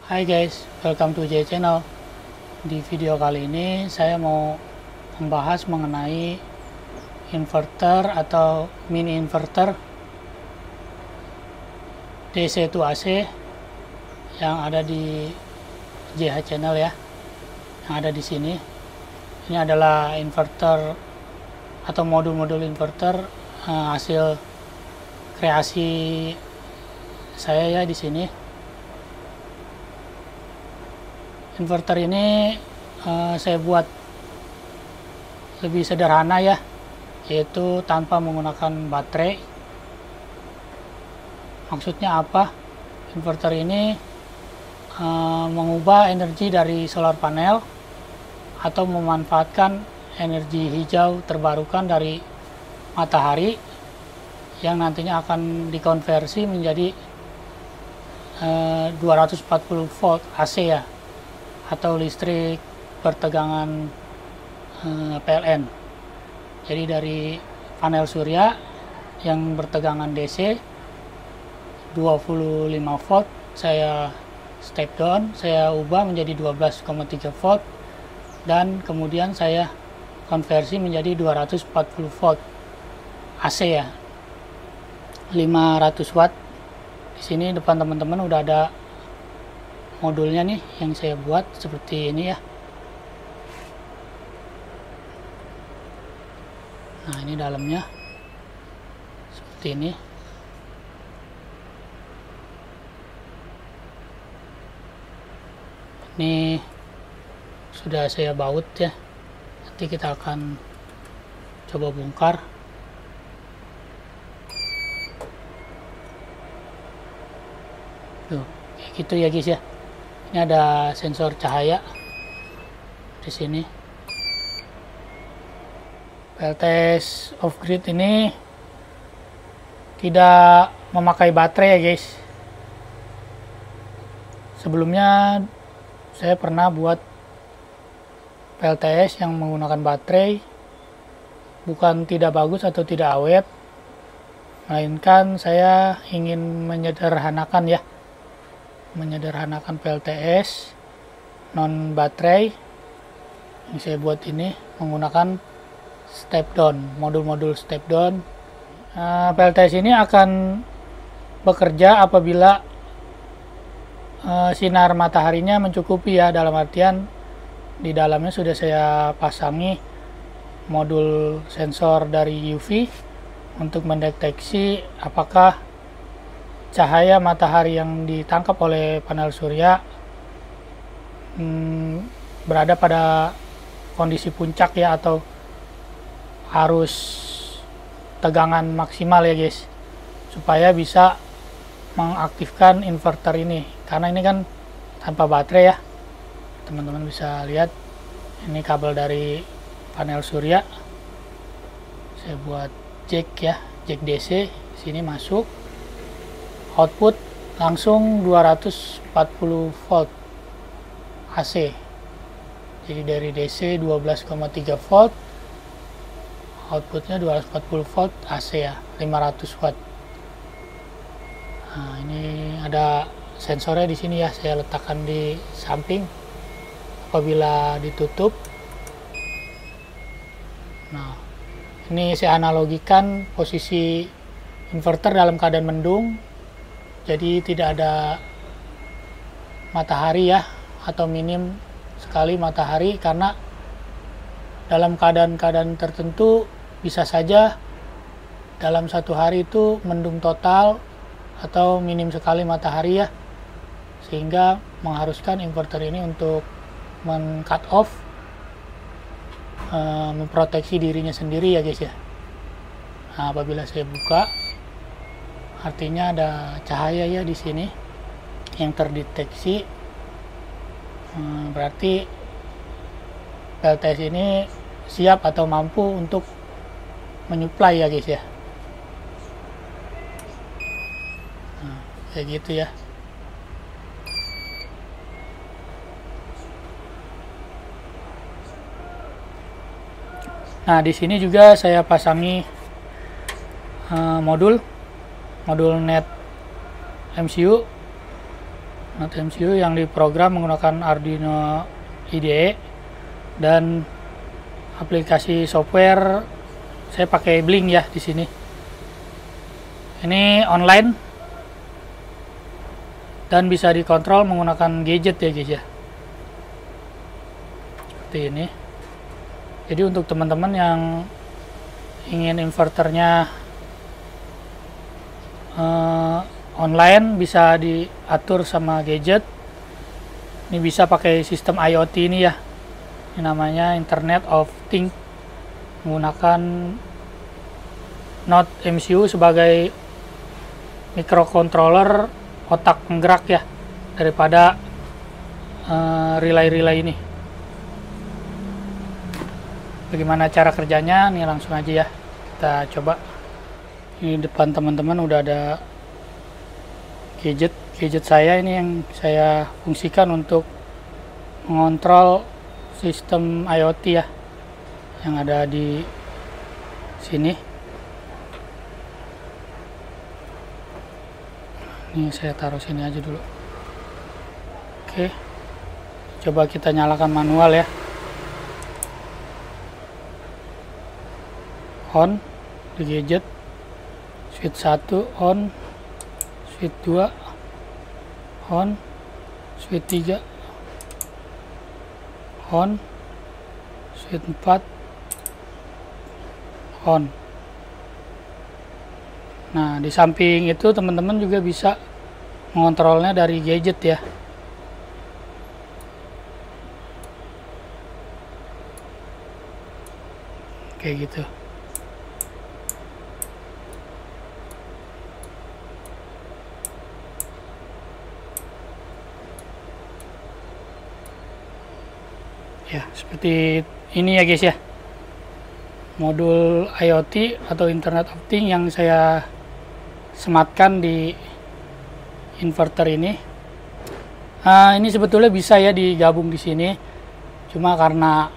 Hai guys, welcome to J Channel. Di video kali ini saya mau membahas mengenai inverter atau mini inverter DC to AC yang ada di JH Channel ya, yang ada di sini. Ini adalah inverter atau modul-modul inverter hasil kreasi saya ya di sini. Inverter ini saya buat lebih sederhana ya, yaitu tanpa menggunakan baterai. Maksudnya apa? Inverter ini mengubah energi dari solar panel atau memanfaatkan energi hijau terbarukan dari matahari yang nantinya akan dikonversi menjadi 240 volt AC ya, atau listrik bertegangan PLN. Jadi dari panel surya yang bertegangan DC 25 volt saya step down, saya ubah menjadi 12,3 volt dan kemudian saya konversi menjadi 240 volt AC ya, 500 watt. Di sini depan teman-teman udah ada modulnya nih yang saya buat seperti ini ya. Nah, ini dalamnya seperti ini. Ini sudah saya baut ya. Nanti kita akan coba bongkar. Tuh, kayak gitu ya guys ya. Ini ada sensor cahaya di sini. PLTS off grid ini tidak memakai baterai ya guys. Sebelumnya saya pernah buat PLTS yang menggunakan baterai, bukan tidak bagus atau tidak awet, melainkan saya ingin menyederhanakan ya, menyederhanakan PLTS non baterai yang saya buat ini menggunakan step down, modul-modul step down. PLTS ini akan bekerja apabila sinar mataharinya mencukupi ya, dalam artian di dalamnya sudah saya pasangi modul sensor dari UV untuk mendeteksi apakah cahaya matahari yang ditangkap oleh panel surya berada pada kondisi puncak ya, atau arus tegangan maksimal ya guys, supaya bisa mengaktifkan inverter ini. Karena ini kan tanpa baterai ya, teman-teman bisa lihat ini kabel dari panel surya. Saya buat jack ya, jack DC sini masuk, output langsung 240 volt AC. Jadi dari DC 12,3 volt, outputnya 240 volt AC ya, 500 watt. Nah, ini ada sensornya di sini ya, saya letakkan di samping apabila ditutup. Nah, ini saya analogikan posisi inverter dalam keadaan mendung, jadi tidak ada matahari ya, atau minim sekali matahari, karena dalam keadaan-keadaan tertentu bisa saja dalam satu hari itu mendung total atau minim sekali matahari ya, sehingga mengharuskan inverter ini untuk men-cut off, memproteksi dirinya sendiri ya guys ya. Nah, apabila saya buka, artinya ada cahaya ya di sini yang terdeteksi, berarti PLTS ini siap atau mampu untuk menyuplai ya guys ya. Nah, kayak gitu ya. Nah, di sini juga saya pasangi modul net MCU Not MCU yang diprogram menggunakan Arduino IDE, dan aplikasi software saya pakai Blink ya di sini. Ini online dan bisa dikontrol menggunakan gadget ya guys ya. Seperti ini. Jadi untuk teman-teman yang ingin inverternya online, bisa diatur sama gadget. Ini bisa pakai sistem IoT ini ya. Ini namanya Internet of Things, menggunakan Not MCU sebagai microcontroller otak penggerak ya, daripada relay-relay ini. Bagaimana cara kerjanya? Nih langsung aja ya, kita coba. Ini depan teman-teman udah ada gadget saya ini yang saya fungsikan untuk mengontrol sistem IoT ya, yang ada di sini. Ini saya taruh sini aja dulu. Oke, coba kita nyalakan manual ya. On di gadget, switch 1 on, switch 2 on, switch 3 on, switch 4 on. Nah, di samping itu teman-teman juga bisa mengontrolnya dari gadget ya. Kayak gitu. Ya, seperti ini ya guys ya. Modul IoT atau Internet of Things yang saya sematkan di inverter ini. Ini sebetulnya bisa ya digabung di sini. Cuma karena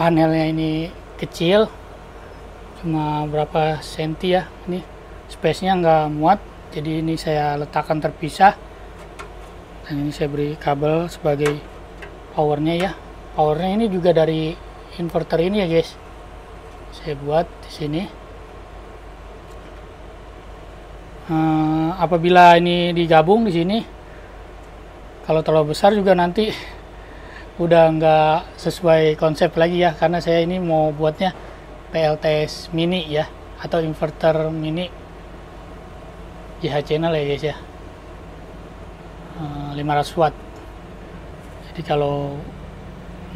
panelnya ini kecil, cuma berapa senti ya, ini space-nya nggak muat. Jadi ini saya letakkan terpisah. Dan ini saya beri kabel sebagai powernya ya. Powernya ini juga dari inverter ini ya guys. Saya buat di sini. Apabila ini digabung di sini, kalau terlalu besar juga nanti udah nggak sesuai konsep lagi ya, karena saya ini mau buatnya PLTS mini ya, atau inverter mini JH channel ya guys ya, 500 watt. Jadi kalau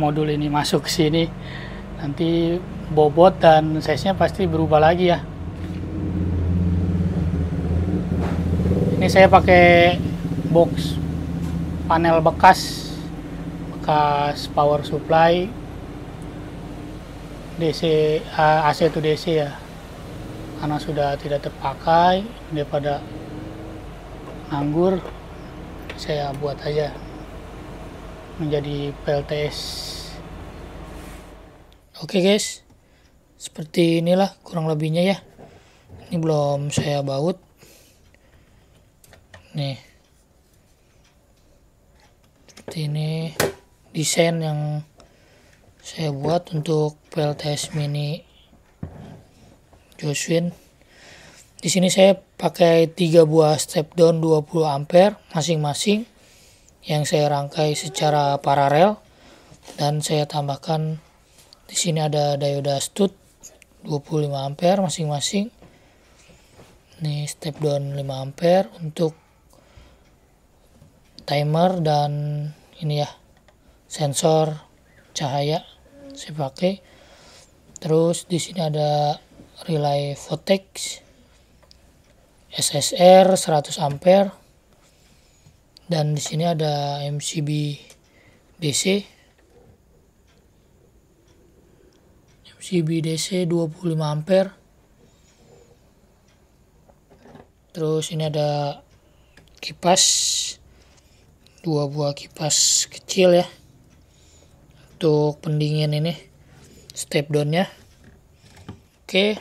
modul ini masuk ke sini, nanti bobot dan size-nya pasti berubah lagi ya. Ini saya pakai box panel bekas power supply DC, AC to DC ya, karena sudah tidak terpakai, daripada nganggur saya buat aja menjadi PLTS. Oke guys, seperti inilah kurang lebihnya ya. Ini belum saya baut nih. Seperti ini desain yang saya buat untuk PLTS mini Joswin. Di sini saya pakai 3 buah step down 20 ampere masing-masing yang saya rangkai secara paralel, dan saya tambahkan di sini ada dioda stud 25 ampere masing-masing. Ini step down 5 ampere untuk timer, dan ini ya sensor cahaya saya pakai. Terus di sini ada relay Vortex SSR 100 ampere, dan di sini ada MCB DC 25 ampere. Terus ini ada kipas, 2 buah kipas kecil ya untuk pendingin ini step down-nya. Oke,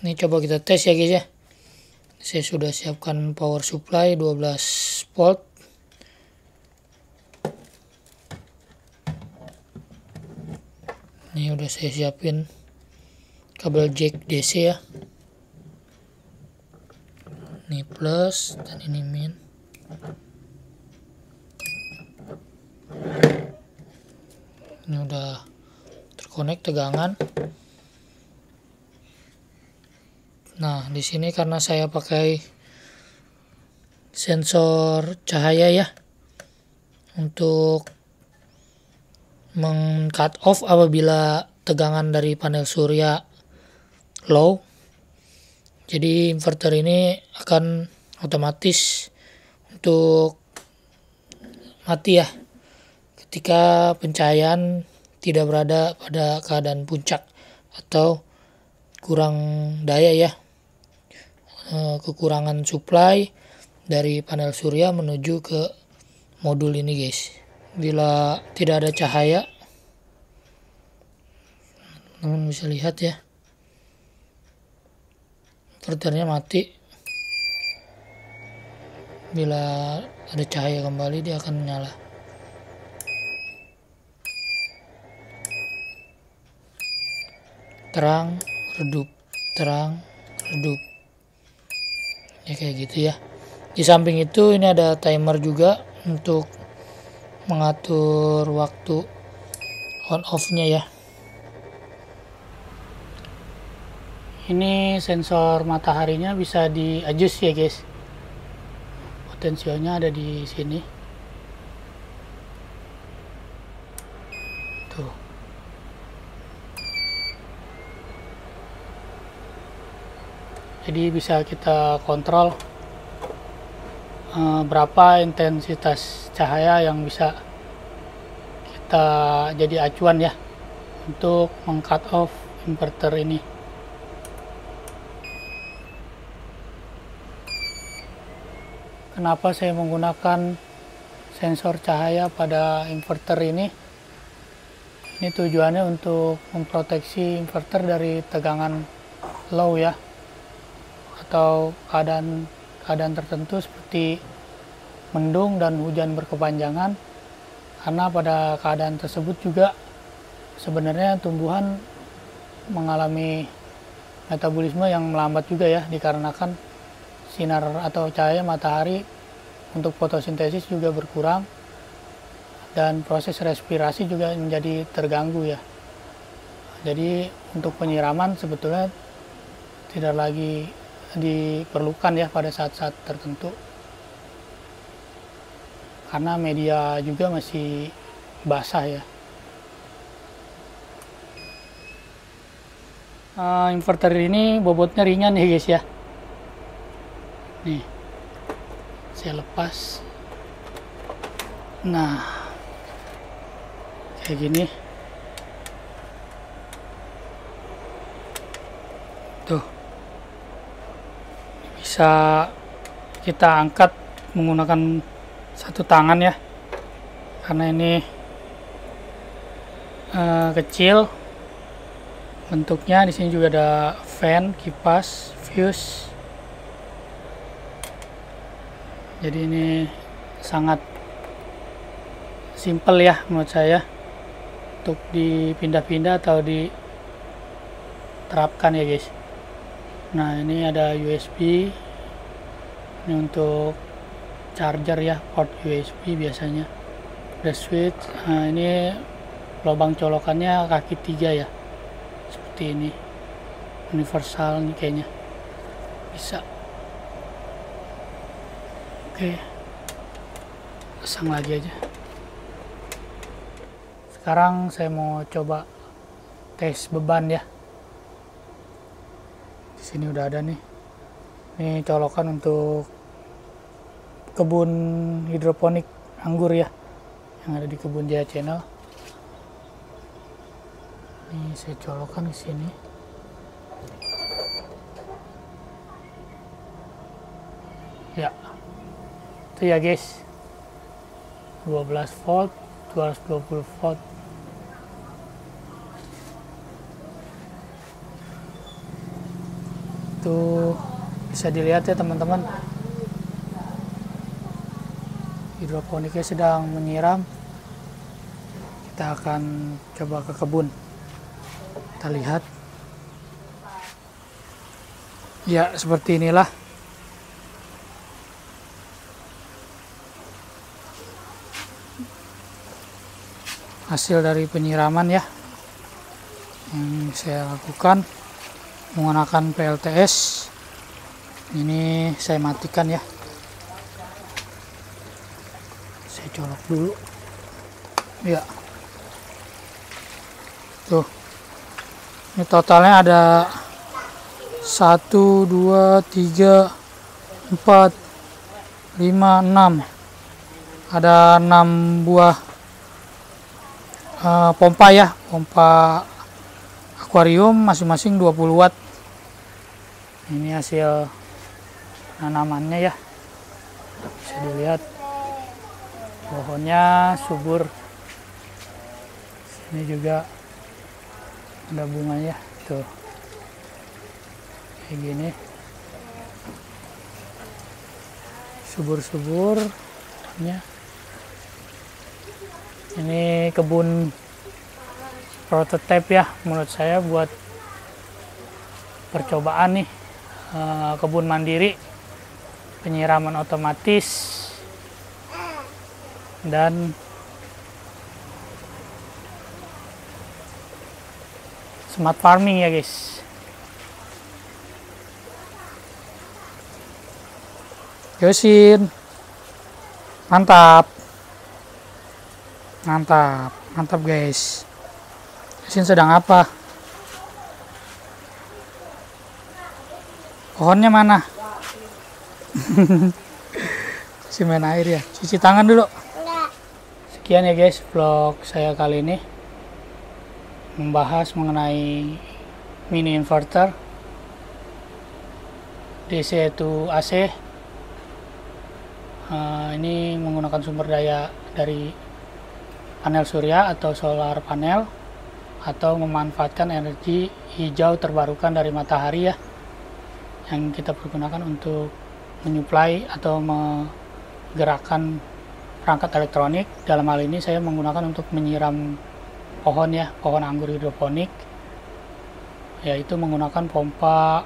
ini coba kita tes ya guys ya. Saya sudah siapkan power supply 12 volt udah saya siapin kabel jack DC ya. Ini plus dan ini min. Ini udah terkonek tegangan. Nah, di sini karena saya pakai sensor cahaya ya, untuk meng-cut off apabila tegangan dari panel surya low. Jadi inverter ini akan otomatis untuk mati ya ketika pencahayaan tidak berada pada keadaan puncak atau kurang daya ya, kekurangan supply dari panel surya menuju ke modul ini guys. Bila tidak ada cahaya, teman-teman bisa lihat ya, inverternya mati. Bila ada cahaya kembali dia akan menyala. Terang, redup, terang, redup. Ya kayak gitu ya. Di samping itu ini ada timer juga untuk mengatur waktu on off-nya ya. Ini sensor mataharinya bisa di adjust ya guys. Potensionya ada di sini. Tuh. Jadi bisa kita kontrol berapa intensitas cahaya yang bisa kita jadi acuan ya untuk meng-cut off inverter ini. Kenapa saya menggunakan sensor cahaya pada inverter ini? Ini tujuannya untuk memproteksi inverter dari tegangan low ya, atau keadaan tertentu seperti mendung dan hujan berkepanjangan, karena pada keadaan tersebut juga sebenarnya tumbuhan mengalami metabolisme yang melambat juga ya, dikarenakan sinar atau cahaya matahari untuk fotosintesis juga berkurang dan proses respirasi juga menjadi terganggu ya. Jadi untuk penyiraman sebetulnya tidak lagi diperlukan ya pada saat-saat tertentu, karena media juga masih basah ya. Inverter ini bobotnya ringan ya guys ya. Nih saya lepas. Nah kayak gini tuh, bisa kita angkat menggunakan satu tangan ya, karena ini kecil bentuknya. Di sini juga ada fan, kipas, fuse. Jadi ini sangat simple ya menurut saya untuk dipindah-pindah atau diterapkan ya guys. Nah ini ada USB, ini untuk charger ya, port USB biasanya. Ada switch. Nah ini lubang colokannya kaki 3 ya, seperti ini, universal nih kayaknya, bisa. Oke, pasang lagi aja. Sekarang saya mau coba tes beban ya. Di sini udah ada nih. Ini colokan untuk kebun hidroponik anggur ya, yang ada di Kebun Jaya Channel. Ini saya colokan ke sini. Ya, itu ya guys, 12 volt, 220 volt. Itu bisa dilihat ya teman-teman, hidroponiknya sedang menyiram. Kita akan coba ke kebun. Kita lihat. Ya, seperti inilah hasil dari penyiraman ya yang saya lakukan menggunakan PLTS. Ini saya matikan ya, saya colok dulu ya. Tuh, ini totalnya ada 1, 2, 3, 4, 5, 6. Ada 6 buah pompa ya, pompa akuarium masing-masing 20 watt. Ini hasil tanamannya ya, bisa dilihat pohonnya subur. Ini juga ada bunganya tuh kayak gini, subur-subur ya. Ini kebun prototipe ya menurut saya buat percobaan nih, kebun mandiri, penyiraman otomatis dan smart farming ya guys. Yosin, mantap, mantap, mantap guys. Yosin sedang apa? Pohonnya mana? Si main air ya, cuci tangan dulu. Sekian ya guys vlog saya kali ini, membahas mengenai mini inverter DC to AC. Ini menggunakan sumber daya dari panel surya atau solar panel, atau memanfaatkan energi hijau terbarukan dari matahari ya, yang kita pergunakan untuk menyuplai atau menggerakkan perangkat elektronik. Dalam hal ini saya menggunakan untuk menyiram pohon ya, pohon anggur hidroponik, yaitu menggunakan pompa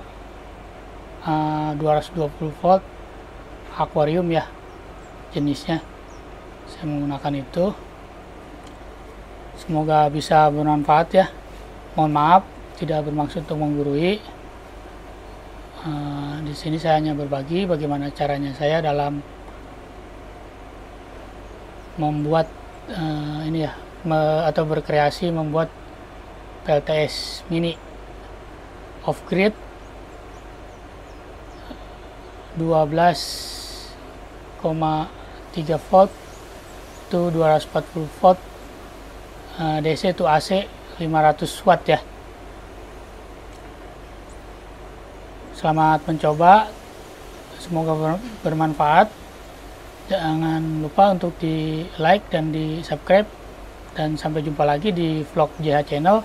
220 volt akuarium ya jenisnya. Saya menggunakan itu. Semoga bisa bermanfaat ya. Mohon maaf tidak bermaksud untuk menggurui. Di sini saya hanya berbagi bagaimana caranya saya dalam membuat ini ya, atau berkreasi membuat PLTS mini off grid 12,3 volt to 240 volt, DC to AC 500 watt ya. Selamat mencoba, semoga bermanfaat. Jangan lupa untuk di like dan di subscribe, dan sampai jumpa lagi di vlog JH Channel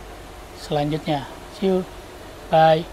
selanjutnya. See you, bye.